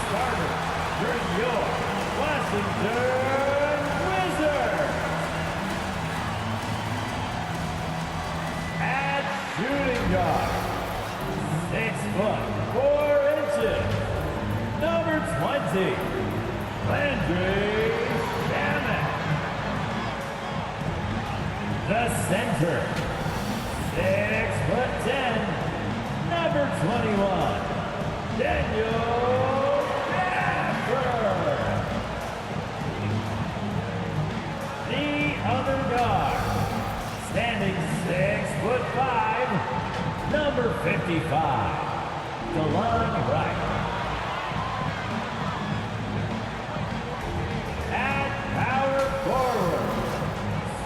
starter for your Washington Wizards. At shooting guard, 6'4", number 20, Landry Shamet. The center, 6'10", number 21, Daniel Gafford. The other guard, standing 6'5", number 55, DeLon Wright. At power forward,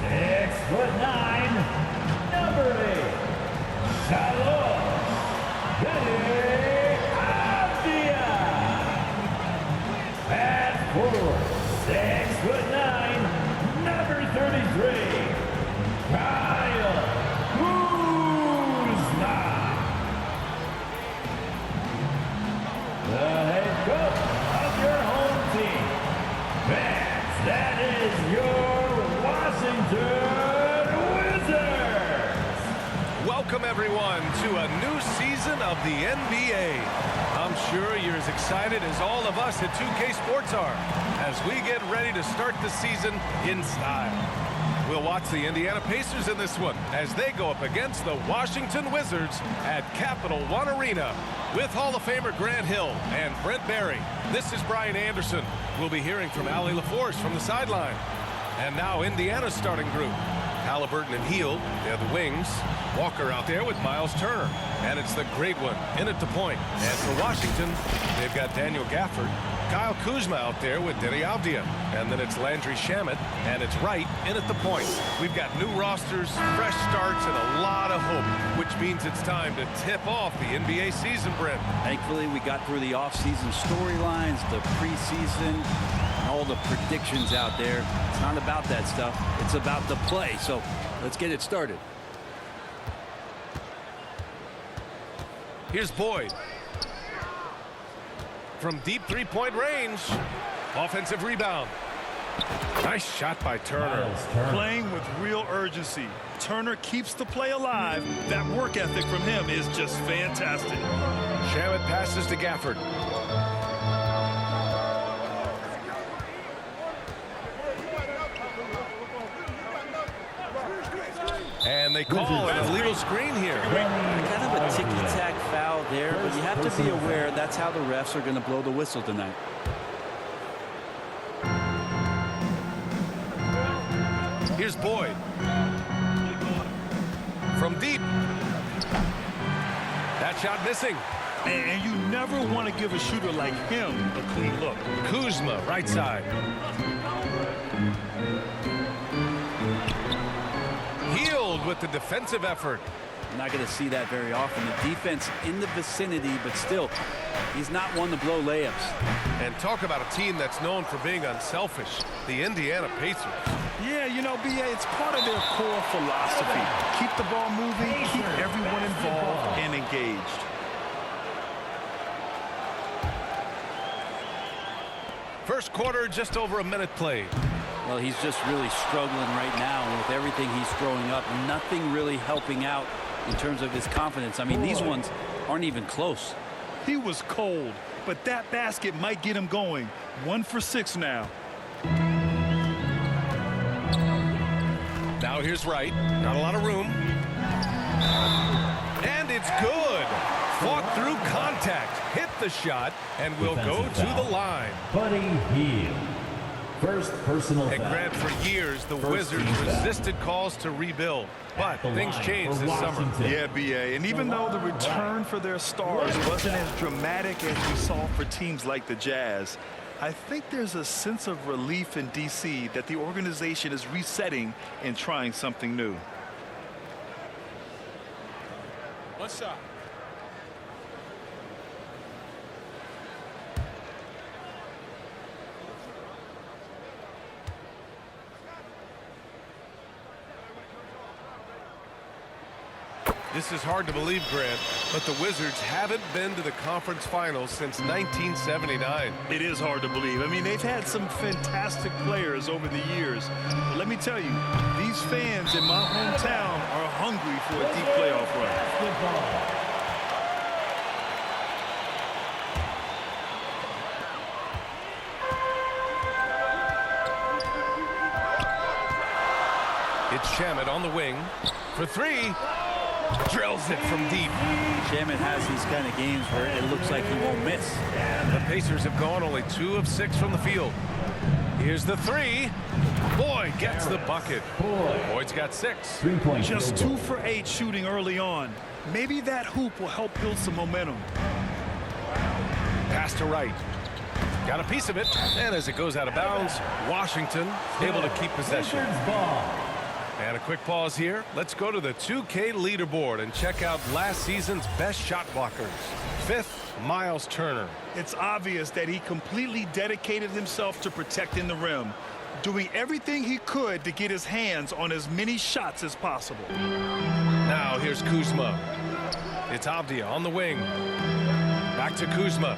6'9", number 8, Shalom Avdia. At forward, 6'9", number 33, Kyle Kuzma. The head coach of your home team. Fans, that is your Washington Wizards. Welcome everyone to a new season of the NBA. I'm sure you're as excited as all of us at 2K Sports are as we get ready to start the season in style. We'll watch the Indiana Pacers in this one as they go up against the Washington Wizards at Capital One Arena with Hall of Famer Grant Hill and Brent Barry. This is Brian Anderson. We'll be hearing from Allie LaForce from the sideline. And now Indiana's starting group. Halliburton and Hield, they're the wings. Walker out there with Miles Turner. And it's the great one in at the point. And for Washington, they've got Daniel Gafford. Kyle Kuzma out there with Denny Avdia. And then it's Landry Shamet. And it's Wright in at the point. We've got new rosters, fresh starts, and a lot of hope, which means it's time to tip off the NBA season, Brent. Thankfully, we got through the offseason storylines, the preseason, all the predictions out there. It's not about that stuff. It's about the play. So let's get it started. Here's Boyd. From deep three-point range. Offensive rebound. Nice shot by Turner. Playing with real urgency. Turner keeps the play alive. That work ethic from him is just fantastic. Shamet passes to Gafford. And they call an illegal screen here. Kind of a ticky-tack foul there, but you have to be aware that's how the refs are going to blow the whistle tonight. Here's Boyd. From deep. That shot missing. And you never want to give a shooter like him a clean look. Kuzma, right side. Hield with the defensive effort. You're not going to see that very often. The defense in the vicinity, but still, he's not one to blow layups. And talk about a team that's known for being unselfish. The Indiana Pacers. Yeah, you know, BA, it's part of their core philosophy. Keep the ball moving, keep everyone involved and engaged. First quarter, just over a minute played. Well, he's just really struggling right now. And with everything he's throwing up, nothing really helping out in terms of his confidence. I mean, these ones aren't even close. He was cold, but that basket might get him going. 1 for 6 now. Now here's Wright. Not a lot of room. And it's good. Fought through contact. Hit the shot and will go to the line. Buddy Hield. First personal And foul. Grant, for years, the Wizards resisted calls to rebuild. But things changed this summer. Yeah, BA. And even though the return for their stars wasn't as dramatic as we saw for teams like the Jazz, I think there's a sense of relief in D.C. that the organization is resetting and trying something new. One shot. This is hard to believe, Grant, but the Wizards haven't been to the conference finals since 1979. It is hard to believe. I mean, they've had some fantastic players over the years. But let me tell you, these fans in my hometown are hungry for a deep playoff run. It's Shamet on the wing for three. Drills it from deep. Shamet has these kind of games where it looks like he won't miss. The Pacers have gone only 2 of 6 from the field. Here's the three. Boyd gets the bucket. Boyd's got 6. 3-point. Just 2 for 8 shooting early on. Maybe that hoop will help build some momentum. Pass to Wright. Got a piece of it. And as it goes out of bounds, Washington able to keep possession. And a quick pause here. Let's go to the 2K leaderboard and check out last season's best shot blockers. 5th, Miles Turner. It's obvious that he completely dedicated himself to protecting the rim, doing everything he could to get his hands on as many shots as possible. Now here's Kuzma. It's Avdia on the wing. Back to Kuzma.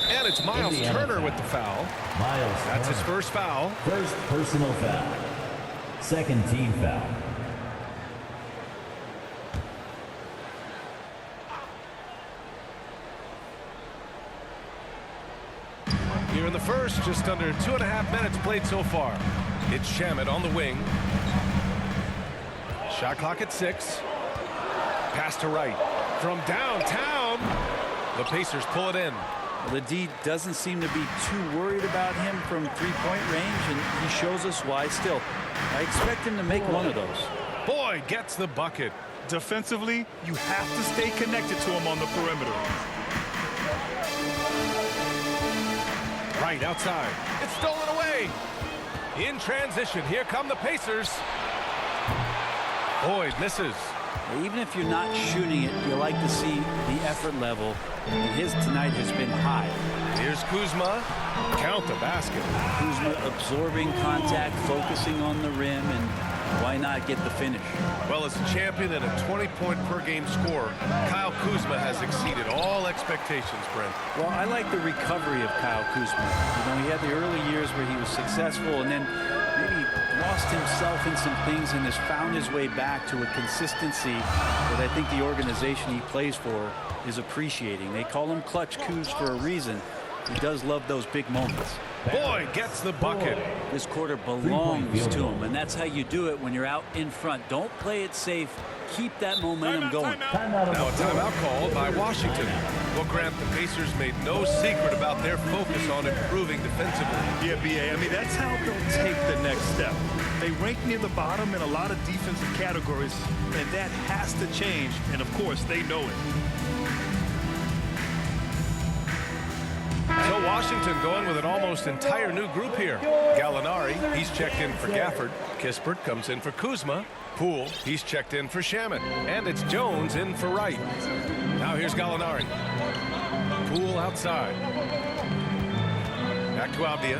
And it's Miles Turner with the foul. That's his first foul. First personal foul. Second team foul. Here in the first, just under 2.5 minutes played so far. It's Shamet on the wing. Shot clock at 6. Pass to Wright. From downtown, the Pacers pull it in. The D doesn't seem to be too worried about him from three-point range, and he shows us why still. I expect him to make one of those. Boyd gets the bucket. Defensively, you have to stay connected to him on the perimeter. Right outside. It's stolen away. In transition, here come the Pacers. Boyd misses. Even if you're not shooting it, you like to see the effort level. And his tonight has been high. Here's Kuzma. Count the basket. Kuzma absorbing contact, focusing on the rim, and why not get the finish? Well, as a champion and a 20-point-per-game scorer, Kyle Kuzma has exceeded all expectations, Brent. Well, I like the recovery of Kyle Kuzma. You know, he had the early years where he was successful and then maybe lost himself in some things and has found his way back to a consistency that I think the organization he plays for is appreciating. They call him Clutch Kuz for a reason. He does love those big moments. Boyd gets the bucket. This quarter belongs to him, and that's how you do it when you're out in front. Don't play it safe. Keep that momentum going. Now a timeout called by Washington. Well, Grant, the Pacers made no secret about their focus on improving defensively. Yeah, B.A., I mean, that's how they'll take the next step. They rank near the bottom in a lot of defensive categories, and that has to change, and of course, they know it. So Washington going with an almost entire new group here. Gallinari, he's checked in for Gafford. Kispert comes in for Kuzma. Poole, he's checked in for Shamet. And it's Jones in for Wright. Now here's Gallinari. Poole outside. Back to Avdia.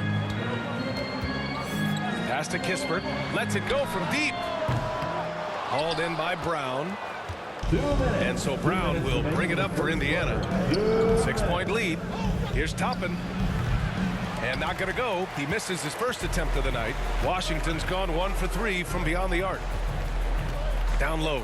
Pass to Kispert. Lets it go from deep. Hauled in by Brown. And so Brown will bring it up for Indiana. 6-point lead. Here's Toppin. And not going to go. He misses his first attempt of the night. Washington's gone 1 for 3 from beyond the arc. Down low.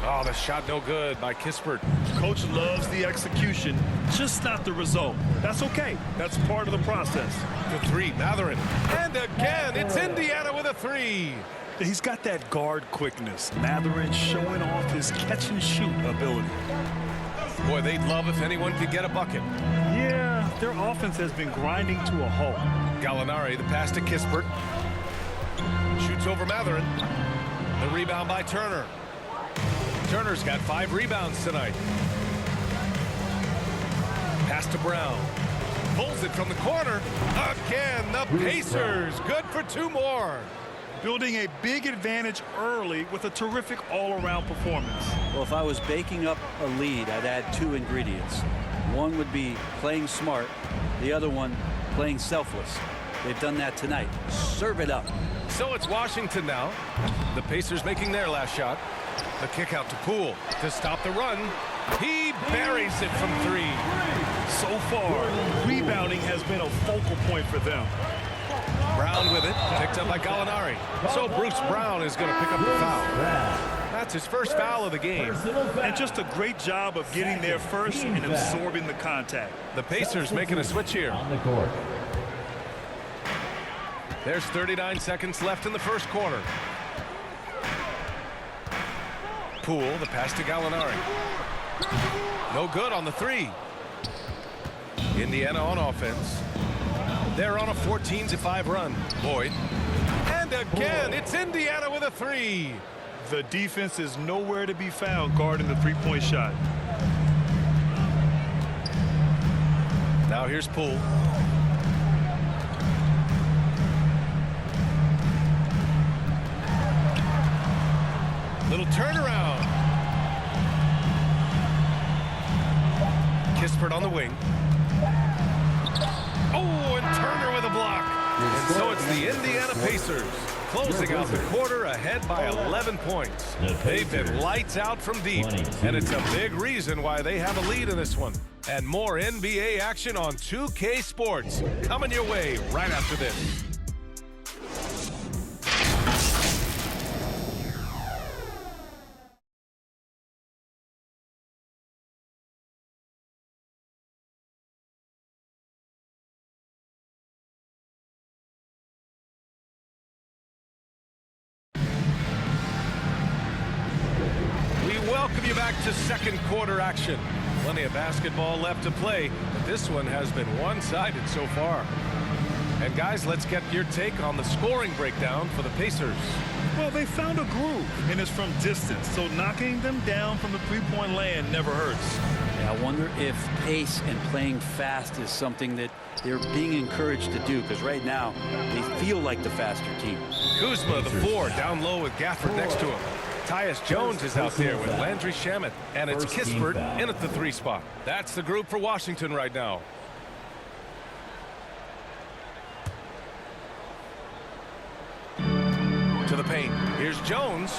Oh, the shot no good by Kispert. Coach loves the execution, just not the result. That's okay. That's part of the process. To 3, Matherin. And again, it's Indiana with a 3. He's got that guard quickness. Matherin showing off his catch-and-shoot ability. Boy, they'd love if anyone could get a bucket. Yeah, their offense has been grinding to a halt. Gallinari, the pass to Kispert. Shoots over Matherin. The rebound by Turner. Turner's got 5 rebounds tonight. Pass to Brown. Pulls it from the corner. Again, the Pacers. Good for 2 more. Building a big advantage early with a terrific all-around performance. Well, if I was baking up a lead, I'd add 2 ingredients. One would be playing smart. The other one, playing selfless. They've done that tonight. Serve it up. So it's Washington now. The Pacers making their last shot. The kick out to Poole to stop the run. He buries it from 3. So far, rebounding has been a focal point for them. Brown with it, picked up by Gallinari. So Bruce Brown is going to pick up the foul. That's his first foul of the game. And just a great job of getting there first and absorbing the contact. The Pacers making a switch here. On the court. There's 39 seconds left in the first quarter. Poole, the pass to Gallinari. No good on the 3. Indiana on offense. They're on a 14-5 run. Boyd. And again, it's Indiana with a 3. The defense is nowhere to be found guarding the three-point shot. Now here's Poole. Little turnaround. Kispert on the wing. Oh, and Turner with a block. And so it's the Indiana Pacers closing out the quarter ahead by 11 points. They've been lights out from deep, and it's a big reason why they have a lead in this one. And more NBA action on 2K Sports coming your way right after this. Welcome you back to second quarter action. Plenty of basketball left to play, but this one has been one-sided so far. And guys, let's get your take on the scoring breakdown for the Pacers. Well, they found a groove, and it's from distance, so knocking them down from the three-point land never hurts. Yeah, I wonder if pace and playing fast is something that they're being encouraged to do, because right now they feel like the faster team. Kuzma, the 4, down low with Gafford next to him. Tyus Jones is out there with Landry Shamet, and it's Kispert in at the 3 spot. That's the group for Washington right now. To the paint. Here's Jones.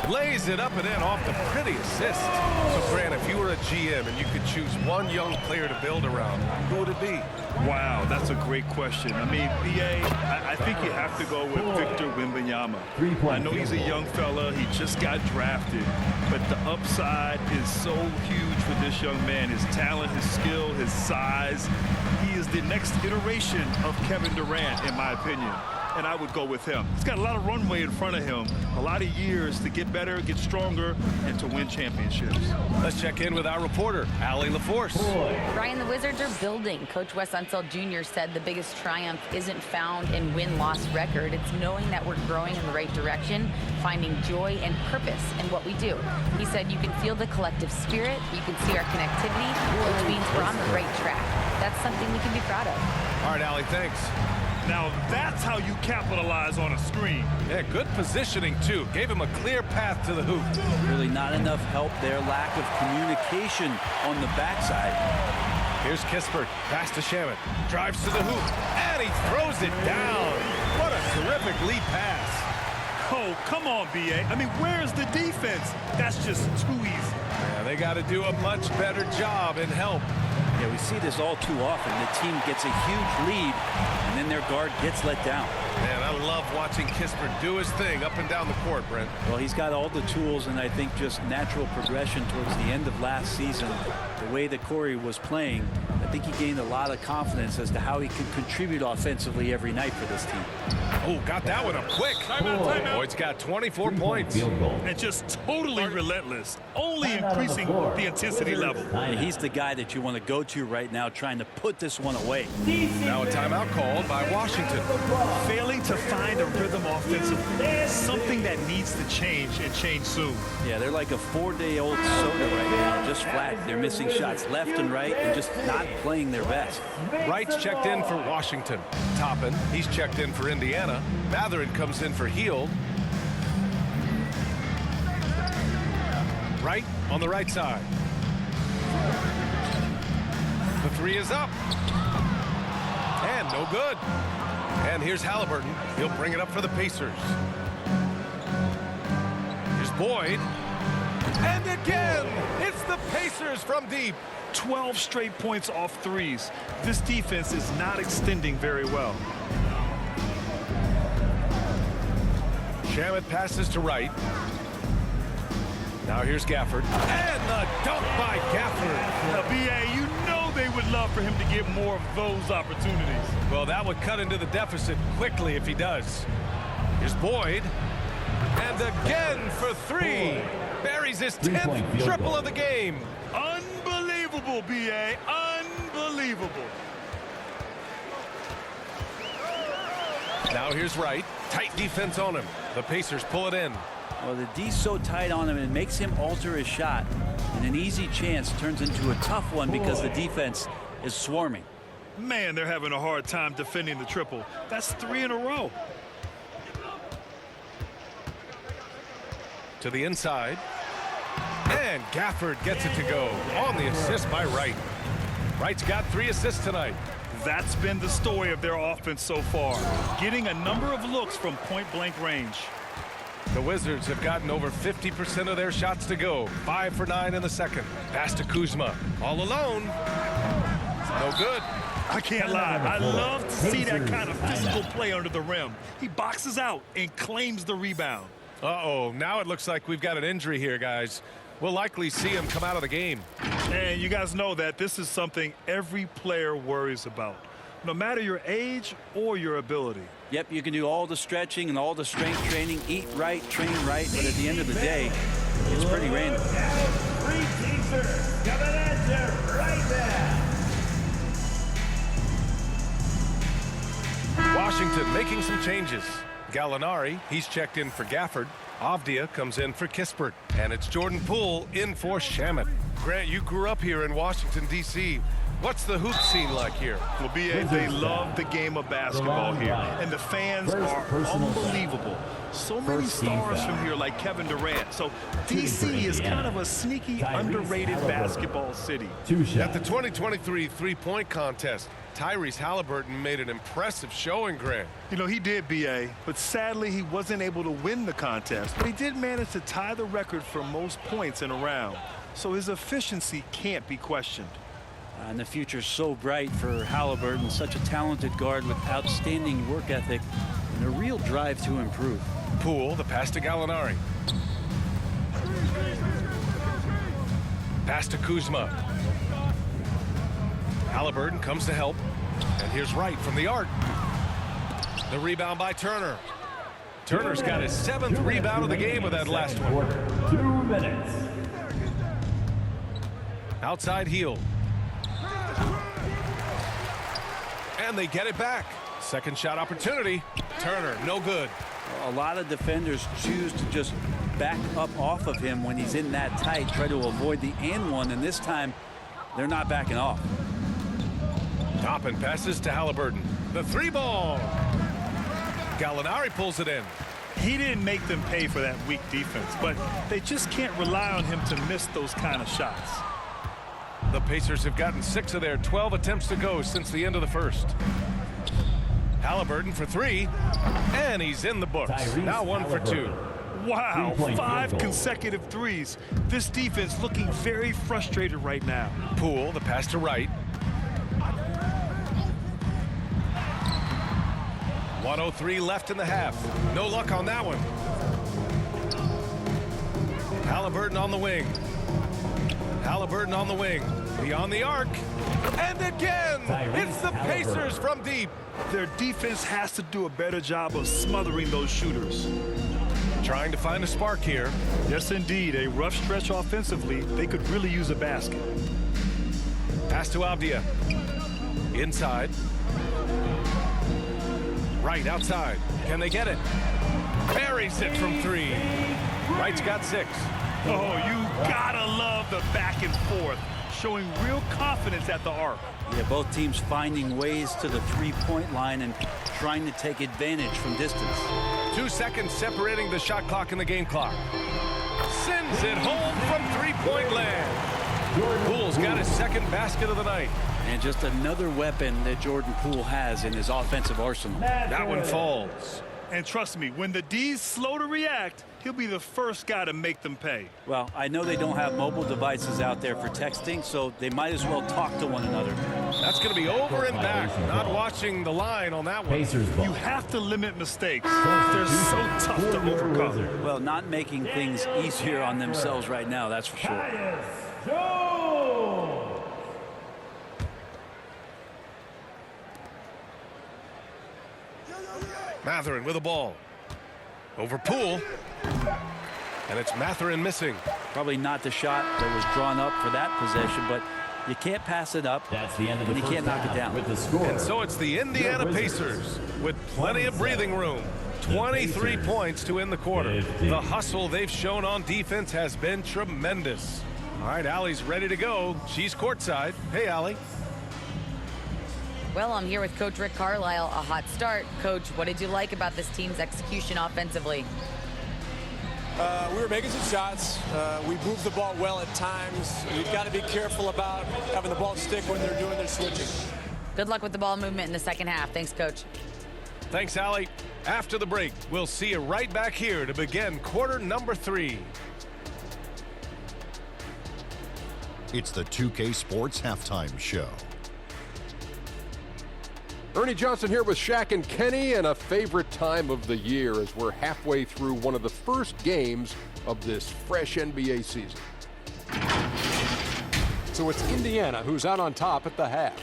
Lays it up and in off the pretty assist. So, Fran, if you were a GM and you could choose one young player to build around, who would it be? Wow, that's a great question. I mean, BA, I think you have to go with Victor Wembanyama. I know he's a young fella. He just got drafted. But the upside is so huge for this young man. His talent, his skill, his size. He is the next iteration of Kevin Durant, in my opinion. And I would go with him. He's got a lot of runway in front of him, a lot of years to get better, get stronger, and to win championships. Let's check in with our reporter, Allie LaForce. Brian, the Wizards are building. Coach Wes Unseld Jr. said the biggest triumph isn't found in win-loss record. It's knowing that we're growing in the right direction, finding joy and purpose in what we do. He said you can feel the collective spirit, you can see our connectivity, which means we're on the right track. That's something we can be proud of. All right, Allie, thanks. Now that's how you capitalize on a screen. Yeah, good positioning, too. Gave him a clear path to the hoop. Really not enough help there. Lack of communication on the backside. Here's Kispert. Pass to Shamet. Drives to the hoop. And he throws it down. What a terrific lead pass. Oh, come on, BA. I mean, where's the defense? That's just too easy. Yeah, they got to do a much better job in help. Yeah, we see this all too often. The team gets a huge lead, and then their guard gets let down. Man, I love watching Kispert do his thing up and down the court, Brent. Well, he's got all the tools, and I think just natural progression towards the end of last season. The way that Corey was playing, I think he gained a lot of confidence as to how he can contribute offensively every night for this team. Oh, got that one up quick. Boyd's got 24 points. And just totally relentless, only increasing the intensity level. And he's the guy that you want to go to right now, trying to put this one away. Now a timeout called by Washington. Failing to find a rhythm offensively, something that needs to change and change soon. Yeah, they're like a 4-day-old soda right now, just flat. They're missing shots left and right and just not playing their best. Wright's checked in for Washington. Toppin, he's checked in for Indiana. Matherin comes in for Hield. Wright on the right side. The 3 is up. And no good. And here's Halliburton. He'll bring it up for the Pacers. Here's Boyd. And again, it's the Pacers from deep. 12 straight points off threes. This defense is not extending very well. Shamet passes to Wright. Now here's Gafford. And the dunk by Gafford. Now, BA, you know they would love for him to get more of those opportunities. Well, that would cut into the deficit quickly if he does. Here's Boyd. And again for three. Buries his 10th triple of the game. Unbelievable, BA. Unbelievable. Now here's Wright. Tight defense on him. The Pacers pull it in. Well, the D's so tight on him, it makes him alter his shot. And an easy chance turns into a tough one because the defense is swarming. Man, they're having a hard time defending the triple. That's 3 in a row. To the inside. And Gafford gets it to go on the assist by Wright. Wright's got 3 assists tonight. That's been the story of their offense so far, getting a number of looks from point-blank range. The Wizards have gotten over 50% of their shots to go. 5 for 9 in the second. Pass to Kuzma. All alone. No good. I can't lie. I love to see that kind of physical play under the rim. He boxes out and claims the rebound. Uh-oh. Now it looks like we've got an injury here, guys. We'll likely see him come out of the game. And you guys know that this is something every player worries about, no matter your age or your ability. Yep, you can do all the stretching and all the strength training, eat right, train right, but at the end of the day, it's pretty random. Washington making some changes. Gallinari, he's checked in for Gafford. Avdia comes in for Kispert. And it's Jordan Poole in for Shamet. Grant, you grew up here in Washington, D.C. What's the hoop scene like here? Well, BA, they love the game of basketball here, and the fans are unbelievable. So many stars from here, like Kevin Durant. So D.C. is kind of a sneaky, underrated basketball city. At the 2023 three-point contest, Tyrese Halliburton made an impressive showing, Grant. You know, he did, BA, but sadly he wasn't able to win the contest. But he did manage to tie the record for most points in a round. So his efficiency can't be questioned. And the future's so bright for Halliburton, such a talented guard with outstanding work ethic and a real drive to improve. Poole, the pass to Gallinari. Pass to Kuzma. Halliburton comes to help. And here's Wright from the arc. The rebound by Turner. Turner's got his 7th rebound of the game with that last one. 2 minutes. Outside heel. And they get it back. Second shot opportunity. Turner, no good. A lot of defenders choose to just back up off of him when he's in that tight, try to avoid the and one, and this time they're not backing off. Toppin passes to Halliburton. The 3-ball. Gallinari pulls it in. He didn't make them pay for that weak defense, but they just can't rely on him to miss those kind of shots. The Pacers have gotten 6 of their 12 attempts to go since the end of the first. Halliburton for 3, and he's in the books. Now 1 for 2. Wow, 5 consecutive threes. This defense looking very frustrated right now. Poole, the pass to Wright. 1:03 left in the half. No luck on that one. Halliburton on the wing. Halliburton on the wing. Beyond the arc. And again, it's the Pacers from deep. Their defense has to do a better job of smothering those shooters. Trying to find a spark here. Yes, indeed. A rough stretch offensively. They could really use a basket. Pass to Avdia. Inside. Wright outside. Can they get it? Buries it from 3. Wright's got 6. Oh, you gotta love the back and forth, showing real confidence at the arc. Yeah, both teams finding ways to the three-point line and trying to take advantage from distance. 2 seconds separating the shot clock and the game clock. Sends it home from three-point land. Poole's got his 2nd basket of the night. And just another weapon that Jordan Poole has in his offensive arsenal. That one falls. And trust me, when the D's slow to react, he'll be the first guy to make them pay. Well, I know they don't have mobile devices out there for texting, so they might as well talk to one another. That's going to be over and back. Not watching the line on that one. Pacers ball. You have to limit mistakes. They're so tough to overcome. Well, not making things easier on themselves right now, that's for sure. Mathurin with the ball. Over Poole. And it's Mathurin missing. Probably not the shot that was drawn up for that possession, but you can't pass it up. That's the end of the and you first can't knock half it down. with the score. And so it's the Indiana Pacers with plenty of breathing room. 23 points to end the quarter. The hustle they've shown on defense has been tremendous. All right, Allie's ready to go. She's courtside. Hey, Allie. Well, I'm here with Coach Rick Carlisle. A hot start. Coach, what did you like about this team's execution offensively? We were making some shots. We moved the ball well at times. You've got to be careful about having the ball stick when they're doing their switching. Good luck with the ball movement in the second half. Thanks, Coach. Thanks, Allie. After the break, we'll see you right back here to begin quarter number 3. It's the 2K Sports Halftime Show. Ernie Johnson here with Shaq and Kenny, and a favorite time of the year as we're halfway through one of the first games of this fresh NBA season. So it's Indiana who's out on top at the half.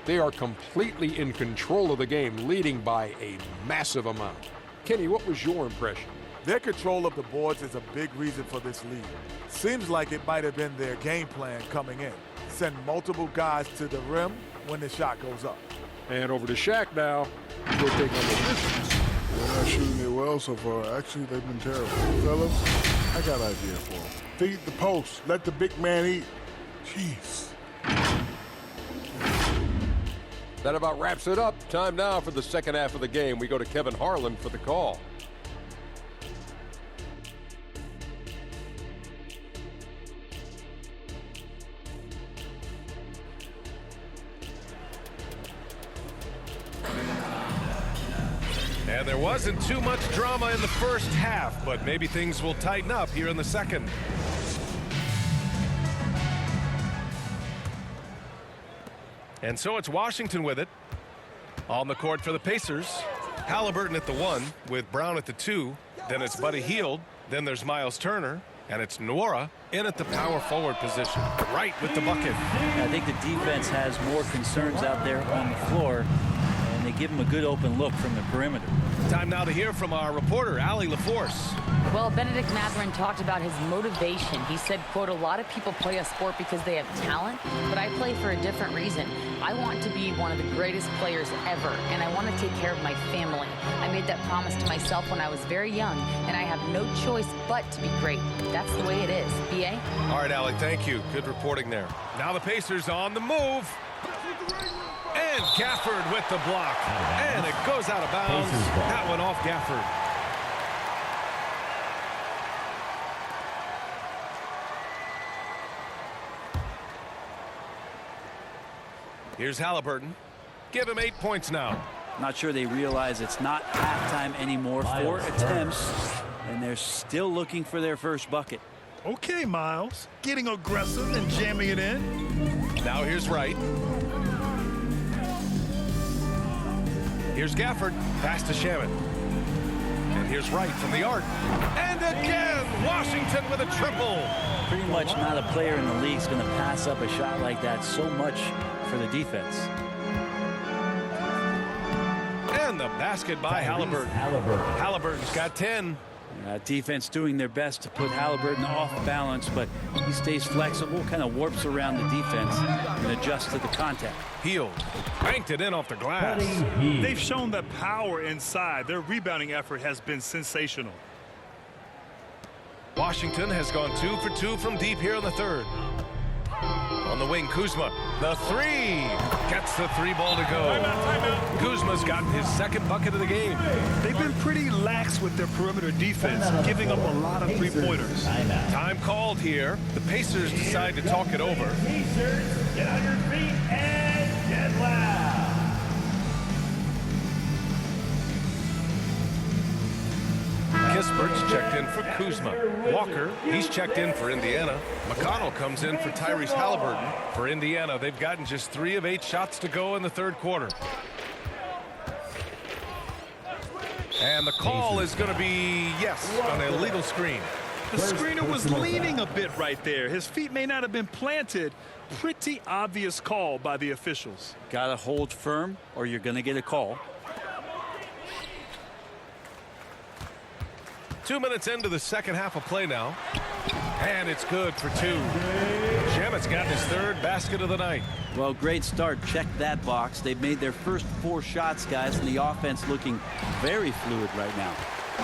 They are completely in control of the game, leading by a massive amount. Kenny, what was your impression? Their control of the boards is a big reason for this lead. Seems like it might have been their game plan coming in. Send multiple guys to the rim when the shot goes up. And over to Shaq now. He'll take on the Wizards. They're not shooting it well so far. Actually, they've been terrible. Fellas, I got an idea for them. Feed the post. Let the big man eat. Jeez. That about wraps it up. Time now for the second half of the game. We go to Kevin Harlan for the call. And there wasn't too much drama in the first half, but maybe things will tighten up here in the second. And so it's Washington with it. On the court for the Pacers. Halliburton at the 1 with Brown at the 2. Then it's Buddy Hield. Then there's Miles Turner. And it's Nwora in at the power forward position. Right with the bucket. I think the defense has more concerns out there on the floor, and they give them a good open look from the perimeter. Time now to hear from our reporter, Allie LaForce. Well, Benedict Mathurin talked about his motivation. He said, quote, "A lot of people play a sport because they have talent, but I play for a different reason. I want to be one of the greatest players ever, and I want to take care of my family. I made that promise to myself when I was very young, and I have no choice but to be great. That's the way it is." BA? All right, Allie, thank you. Good reporting there. Now the Pacers on the move. And Gafford with the block. And it goes out of bounds. That one off Gafford. Here's Halliburton. Give him 8 points now. Not sure they realize it's not halftime anymore. 4 attempts, and they're still looking for their first bucket. Okay, Miles. Getting aggressive and jamming it in. Now here's Wright. Here's Gafford. Pass to Shaman. And here's Wright from the arc. And again, Washington with a triple. Pretty much not a player in the league is going to pass up a shot like that so much for the defense. And the basket by Halliburton. Halliburton's got 10. Defense doing their best to put Halliburton off balance, but he stays flexible, kind of warps around the defense and adjusts to the contact. Hield banked it in off the glass. They've shown the power inside. Their rebounding effort has been sensational. Washington has gone 2 for 2 from deep here in the third. On the wing, Kuzma. The 3 gets the 3 ball to go. Kuzma's gotten his second bucket of the game. They've been pretty lax with their perimeter defense, giving up a lot of three-pointers. Time called here. The Pacers decide to talk it over. Pacers, get on your feet and Get loud. Kispert's checked in for Kuzma. Walker, he's checked in for Indiana. McConnell comes in for Tyrese Halliburton. For Indiana, they've gotten just 3 of 8 shots to go in the third quarter. And the call is going to be, yes, on a legal screen. The screener was leaning a bit right there. His feet may not have been planted. Pretty obvious call by the officials. Got to hold firm or you're going to get a call. 2 minutes into the second half of play now. And it's good for 2. Shamit's got his 3rd basket of the night. Well, great start. Check that box. They've made their first 4 shots, guys, and the offense looking very fluid right now.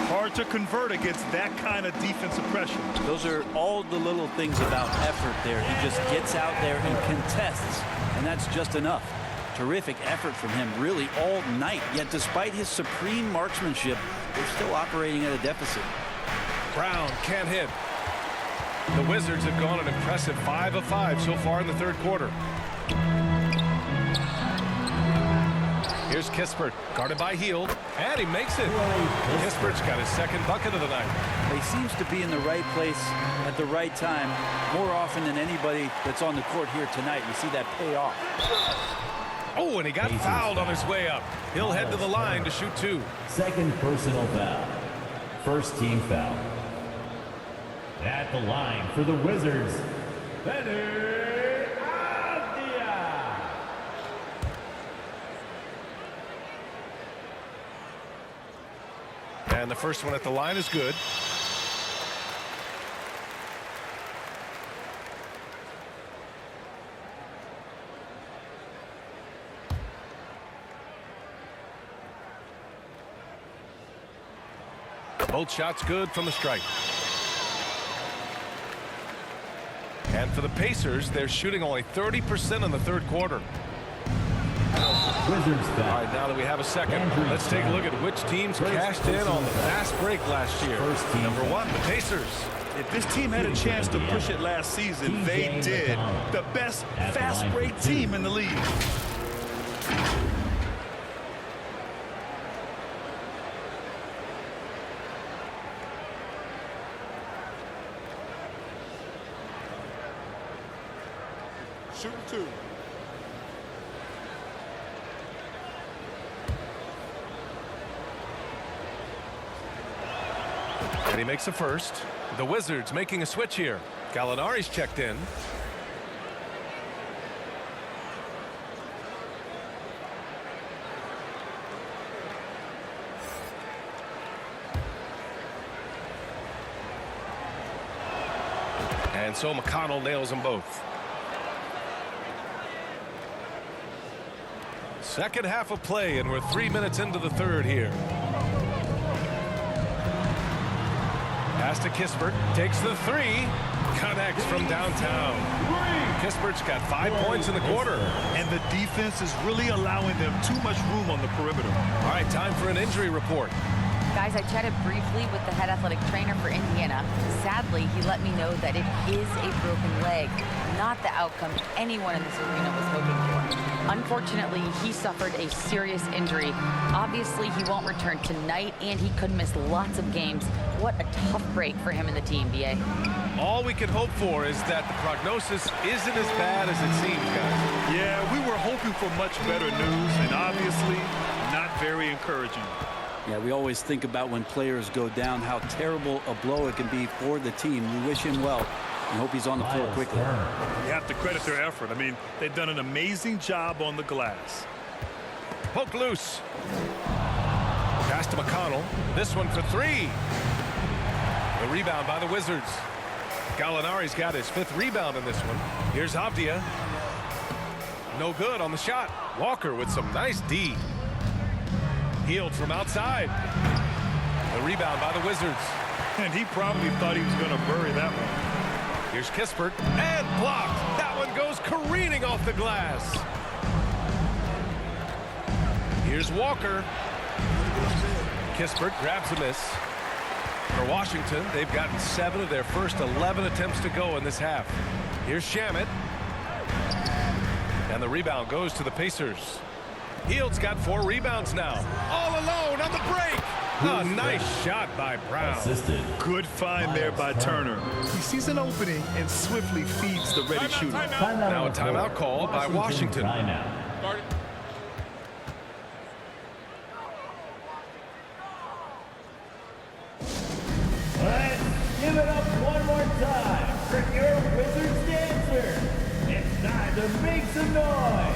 Hard to convert against that kind of defensive pressure. Those are all the little things about effort there. He just gets out there and contests, and that's just enough. Terrific effort from him really all night, yet despite his supreme marksmanship, they're still operating at a deficit. Brown can't hit. The Wizards have gone an impressive 5 of 5 so far in the third quarter. Here's Kispert, guarded by Hield, and he makes it. Kispert's got his 2nd bucket of the night. He seems to be in the right place at the right time more often than anybody that's on the court here tonight. You see that pay off. Oh, and he got fouled on his way up. He'll head to the line to shoot 2. 2nd personal foul. 1st team foul. At the line for the Wizards, and the first one at the line is good. Both shots good from the stripe. And for the Pacers, they're shooting only 30% in the third quarter. Wizards foul. All right, now that we have a second, let's take a look at which teams cashed in on the fast break last year. Number 1, the Pacers. If this team had a chance to push it last season, they did. The best fast break team in the league. Shooting 2. And he makes a first. The Wizards making a switch here. Gallinari's checked in. And so McConnell nails them both. Second half of play, and we're 3 minutes into the third here. Pass to Kispert, takes the 3, connects from downtown. Kispert's got 5 points in the quarter. And the defense is really allowing them too much room on the perimeter. All right, time for an injury report. Guys, I chatted briefly with the head athletic trainer for Indiana. Sadly, he let me know that it is a broken leg, not the outcome anyone in this arena was hoping for. Unfortunately, he suffered a serious injury. Obviously, he won't return tonight, and he could miss lots of games. What a tough break for him and the team, BA. All we can hope for is that the prognosis isn't as bad as it seems, guys. Yeah, we were hoping for much better news, and obviously not very encouraging. Yeah, we always think about when players go down, how terrible a blow it can be for the team. We wish him well and hope he's on the floor quickly. You have to credit their effort. I mean, they've done an amazing job on the glass. Poked loose. Pass to McConnell. This one for 3. The rebound by the Wizards. Gallinari's got his 5th rebound in this one. Here's Avdia. No good on the shot. Walker with some nice D. Hield from outside. The rebound by the Wizards. And he probably thought he was going to bury that one. Here's Kispert, and blocked. That one goes careening off the glass. Here's Walker. Kispert grabs a miss. For Washington, they've gotten 7 of their first 11 attempts to go in this half. Here's Shamet. And the rebound goes to the Pacers. Hield's got 4 rebounds now. All alone on the break. A nice shot by Brown. Assisted. Good find there by Turner. He sees an opening and swiftly feeds the ready shooter. Now a timeout called by Washington. Timeout. Let's give it up one more time for your Wizards dancer. It's time to make some noise.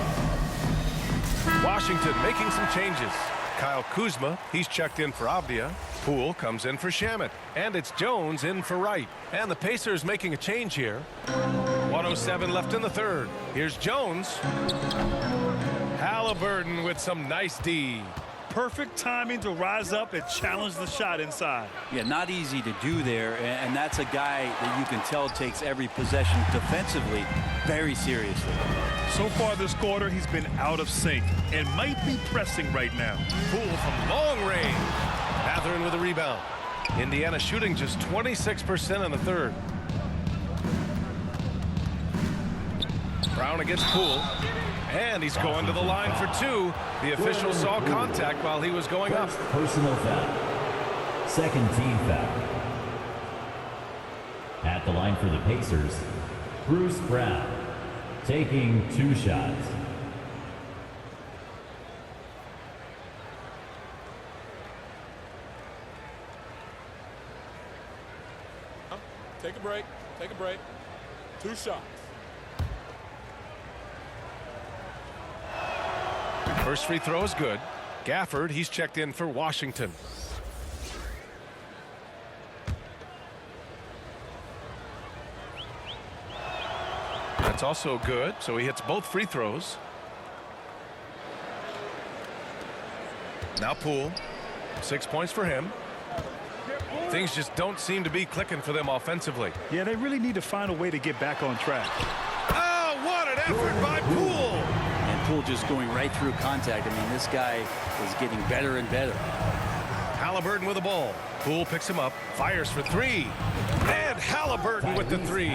Washington making some changes. Kyle Kuzma, he's checked in for Avdia. Poole comes in for Shamet. And it's Jones in for Wright. And the Pacers making a change here. 1:07 left in the third. Here's Jones. Halliburton with some nice D. Perfect timing to rise up and challenge the shot inside. Yeah, not easy to do there, and that's a guy that you can tell takes every possession defensively very seriously. So far this quarter, he's been out of sync and might be pressing right now. Poole from long range. Mathurin with a rebound. Indiana shooting just 26% in the third. Brown against Poole. And he's going to the line for 2. The official saw contact while he was going up. Personal foul. Second team foul. At the line for the Pacers, Bruce Brown taking 2 shots. Take a break. Take a break. 2 shots. First free throw is good. Gafford, he's checked in for Washington. That's also good, so he hits both free throws. Now Poole, 6 points for him. Things just don't seem to be clicking for them offensively. Yeah, they really need to find a way to get back on track. Oh, what an effort by Poole! Poole just going right through contact. I mean, this guy is getting better and better. Halliburton with the ball. Poole picks him up, fires for 3. And Halliburton with the 3.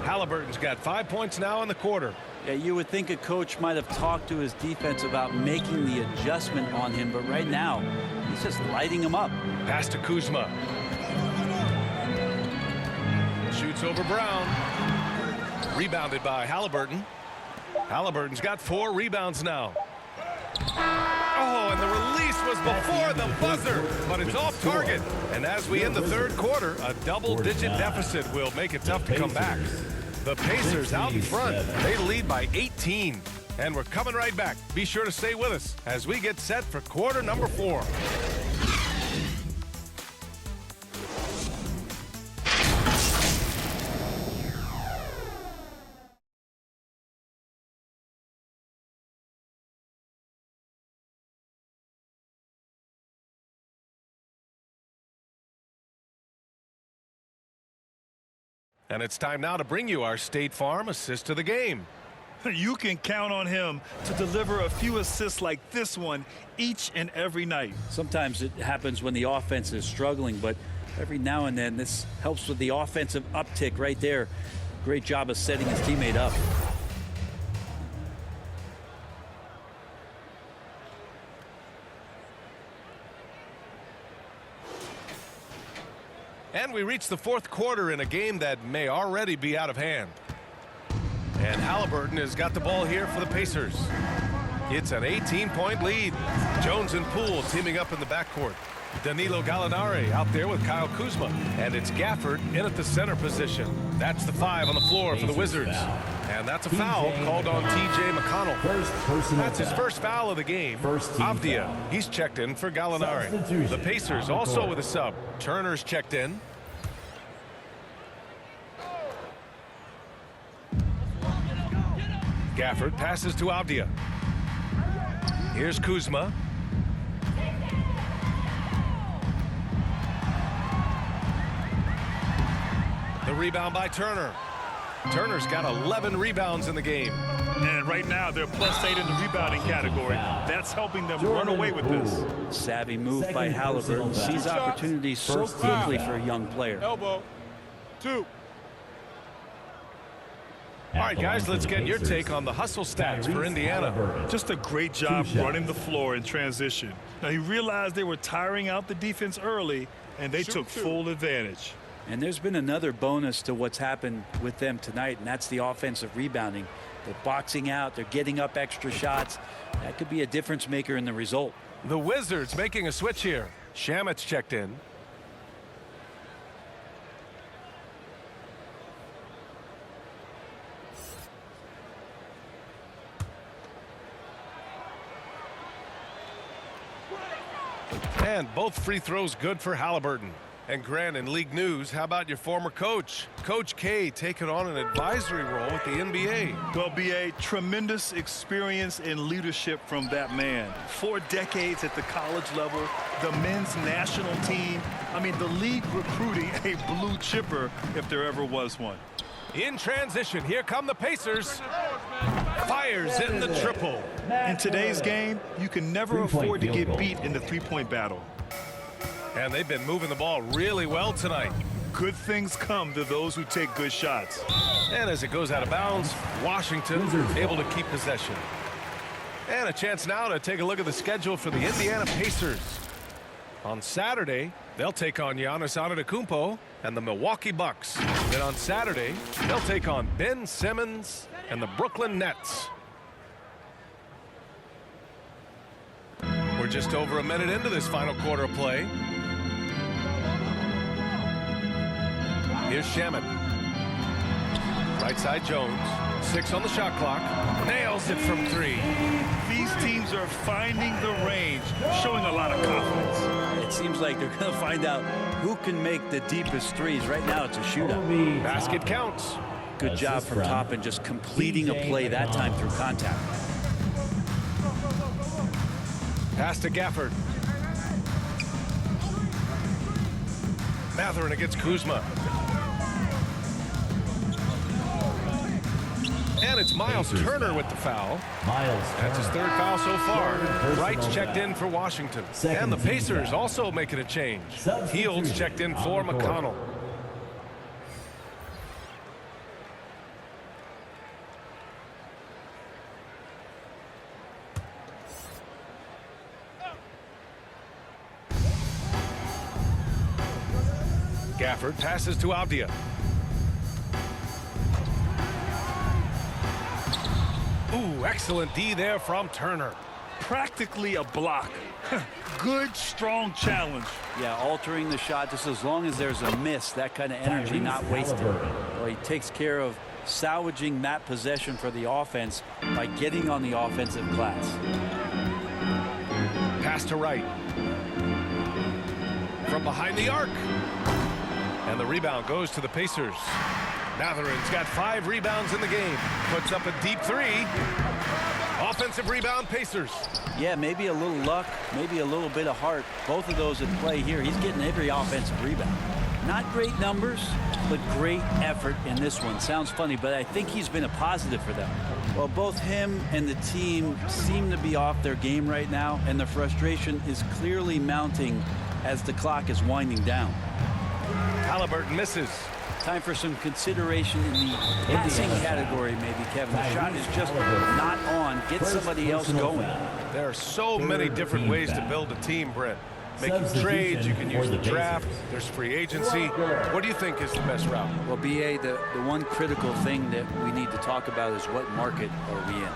Halliburton's got 5 points now in the quarter. Yeah, you would think a coach might have talked to his defense about making the adjustment on him, but right now, he's just lighting him up. Pass to Kuzma. Shoots over Brown. Rebounded by Halliburton. Halliburton's got 4 rebounds now. Oh, and the release was before the buzzer, but it's off target. And as we end the third quarter, a double-digit deficit will make it tough to come back. The Pacers out in front. They lead by 18. And we're coming right back. Be sure to stay with us as we get set for quarter number 4. And it's time now to bring you our State Farm assist to the game. You can count on him to deliver a few assists like this one each and every night. Sometimes it happens when the offense is struggling, but every now and then this helps with the offensive uptick right there. Great job of setting his teammate up. And we reach the fourth quarter in a game that may already be out of hand. And Halliburton has got the ball here for the Pacers. It's an 18-point lead. Jones and Poole teaming up in the backcourt. Danilo Gallinari out there with Kyle Kuzma. And it's Gafford in at the center position. That's the 5 on the floor for the Wizards. And that's a foul called on T.J. McConnell. That's his first foul of the game. Avdia, he's checked in for Gallinari. The Pacers also with a sub. Turner's checked in. Gafford passes to Avdia. Here's Kuzma. The rebound by Turner. Turner's got 11 rebounds in the game. And right now they're +8 in the rebounding category. That's helping them run away with this. Savvy move by Halliburton. Sees opportunities so quickly for a young player. Elbow. 2. All right, guys, let's get your take on the hustle stats for Indiana. Just a great job running the floor in transition. Now, he realized they were tiring out the defense early, and they took full advantage. And there's been another bonus to what's happened with them tonight, and that's the offensive rebounding. They're boxing out. They're getting up extra shots. That could be a difference maker in the result. The Wizards making a switch here. Shamet's checked in. And both free throws good for Halliburton. And Grant, in league news, how about your former coach? Coach K taking on an advisory role with the NBA. Well, B.A., tremendous experience and leadership from that man. 4 decades at the college level, the men's national team. I mean, the league recruiting a blue chipper if there ever was one. In transition, here come the Pacers. Fires in the triple. In today's game, you can never afford to get beat in the three-point battle. And they've been moving the ball really well tonight. Good things come to those who take good shots. And as it goes out of bounds, Washington able to keep possession. And a chance now to take a look at the schedule for the Indiana Pacers. On Saturday, they'll take on Giannis Antetokounmpo and the Milwaukee Bucks. Then on Saturday, they'll take on Ben Simmons and the Brooklyn Nets. We're just over a minute into this final quarter of play. Here's Shamet. Right side Jones. 6 on the shot clock. Nails it from 3. These teams are finding the range, showing a lot of confidence. It seems like they're going to find out who can make the deepest threes. Right now, it's a shootout. Basket counts. Good job from Toppin, just completing a play that time through contact. Pass to Gafford. Matherin against Kuzma. And it's Miles Turner with the foul. That's his 3rd foul so far. Wright's checked in for Washington. And the Pacers also making a change. Heald's checked in for McConnell. Gafford passes to Avdia. Ooh, excellent D there from Turner. Practically a block. Good, strong challenge. Yeah, altering the shot just as long as there's a miss, that kind of energy not wasted. Well, he takes care of salvaging that possession for the offense by getting on the offensive glass. Pass to Wright. From behind the arc. And the rebound goes to the Pacers. Matherin's got 5 rebounds in the game. Puts up a deep 3. Offensive rebound, Pacers. Yeah, maybe a little luck, maybe a little bit of heart. Both of those at play here. He's getting every offensive rebound. Not great numbers, but great effort in this one. Sounds funny, but I think he's been a positive for them. Well, both him and the team seem to be off their game right now, and the frustration is clearly mounting as the clock is winding down. Halliburton misses. Time for some consideration in the passing category, maybe, Kevin. The shot is just not on. Get somebody else going. There are so many different ways to build a team, Brent. Making trades, you can use the draft, there's free agency. What do you think is the best route? Well, B.A., the one critical thing that we need to talk about is what market are we in?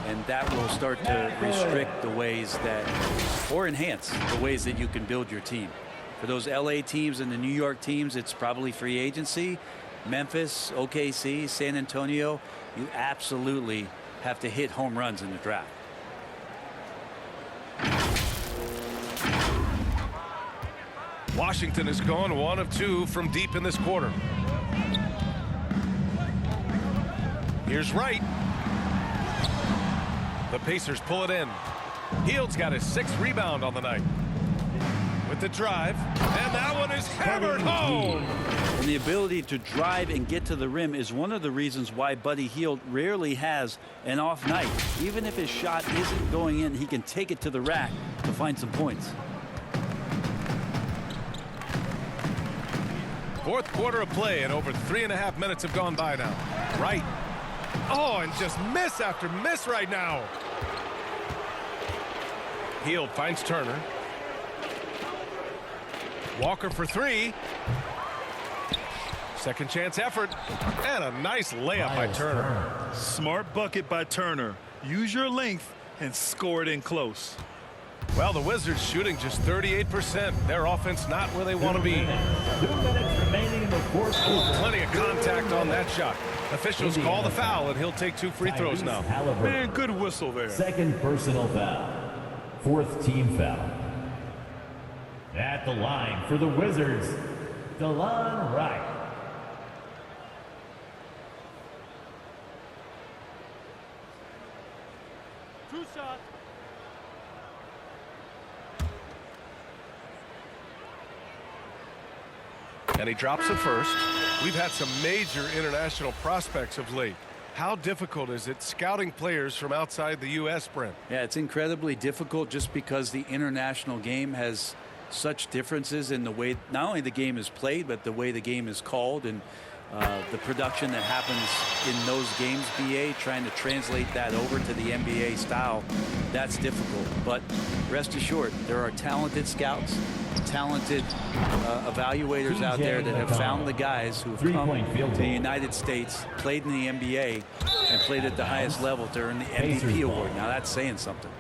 And that will start to restrict the ways that, or enhance the ways that you can build your team. For those LA teams and the New York teams, it's probably free agency. Memphis, OKC, San Antonio, you absolutely have to hit home runs in the draft. Washington has gone 1 of 2 from deep in this quarter. Here's Wright. The Pacers pull it in. Heald's got his 6th rebound on the night. With the drive, and that one is hammered home. And the ability to drive and get to the rim is one of the reasons why Buddy Hield rarely has an off night. Even if his shot isn't going in, he can take it to the rack to find some points. 4th quarter of play, and over 3.5 minutes have gone by now. Wright Oh, and just miss after miss right now. Hield finds Turner. Walker for three. Second chance effort. And a nice layup by Turner. Smart bucket by Turner. Use your length and score it in close. Well, the Wizards shooting just 38%. Their offense not where they want to be. 2 minutes remaining in the fourth quarter. Plenty of contact on that shot. Officials call the foul, and he'll take 2 free throws now. Man, good whistle there. Second personal foul. 4th team foul. At the line for the Wizards, DeLon Wright. Two shots. And he drops it first. We've had some major international prospects of late. How difficult is it scouting players from outside the U.S., Brent? Yeah, it's incredibly difficult just because the international game has such differences in the way not only the game is played, but the way the game is called and the production that happens in those games, BA, trying to translate that over to the NBA style, that's difficult. But rest assured, there are talented scouts, talented evaluators out there that have found the guys who have come to the United States, played in the NBA, and played at the highest level to earn the MVP award. Now that's saying something.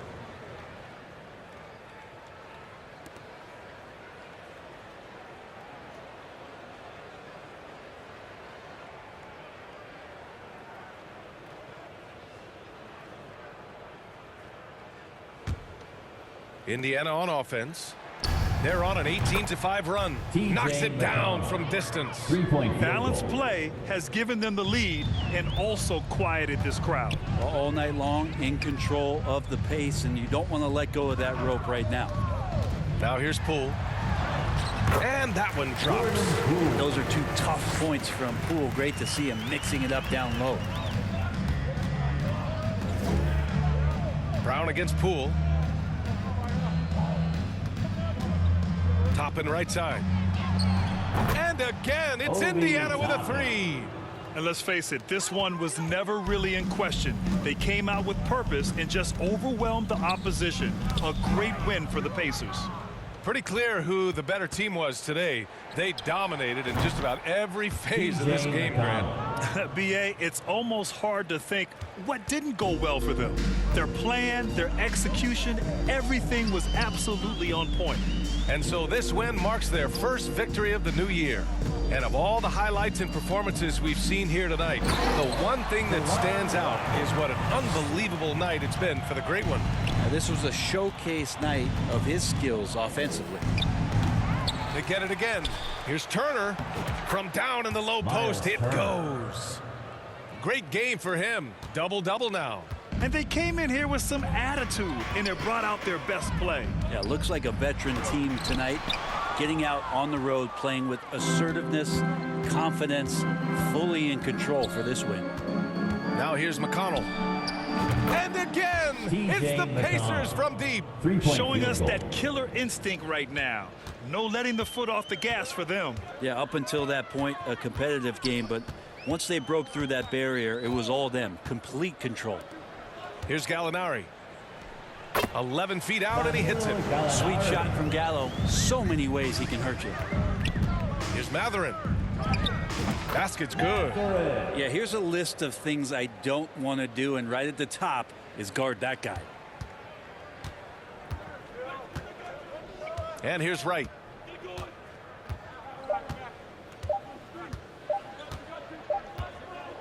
Indiana on offense. They're on an 18-5 run. Knocks it down from distance. 3-point Balanced play has given them the lead and also quieted this crowd. All night long, in control of the pace, and you don't want to let go of that rope right now. Now here's Poole. And that one drops. Those are 2 tough points from Poole. Great to see him mixing it up down low. Brown against Poole. Top and right side. And again, it's Indiana with a 3. And let's face it, this one was never really in question. They came out with purpose and just overwhelmed the opposition. A great win for the Pacers. Pretty clear who the better team was today. They dominated in just about every phase of this game, Grant. BA, it's almost hard to think what didn't go well for them. Their plan, their execution, everything was absolutely on point. And so this win marks their first victory of the new year. And of all the highlights and performances we've seen here tonight, the one thing that stands out is what an unbelievable night it's been for the Great One. Now, this was a showcase night of his skills offensively. They get it again. Here's Turner from down in the low post. It goes. Great game for him. Double-double now. And they came in here with some attitude, and it brought out their best play. Yeah, looks like a veteran team tonight, getting out on the road, playing with assertiveness, confidence, fully in control for this win. Now here's McConnell. And again, it's the Pacers from deep. Showing us that killer instinct right now. No letting the foot off the gas for them. Yeah, up until that point, a competitive game, but once they broke through that barrier, it was all them, complete control. Here's Gallinari. 11 feet out, and he hits it. Sweet shot from Gallo. So many ways he can hurt you. Here's Matherin. Basket's good. Yeah, here's a list of things I don't want to do, and right at the top is guard that guy. And here's Wright.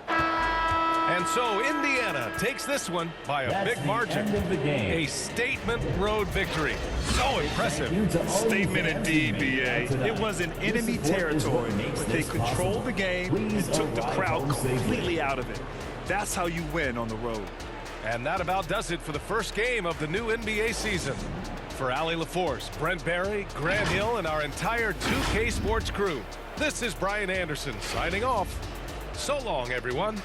And so Indiana takes this one by a big margin. A statement road victory. So impressive. Statement indeed, BA. It was in enemy territory, but they controlled the game and took the crowd completely out of it. That's how you win on the road. And that about does it for the first game of the new NBA season. For Allie LaForce, Brent Barry, Grant Hill, and our entire 2K Sports crew, this is Brian Anderson signing off. So long, everyone.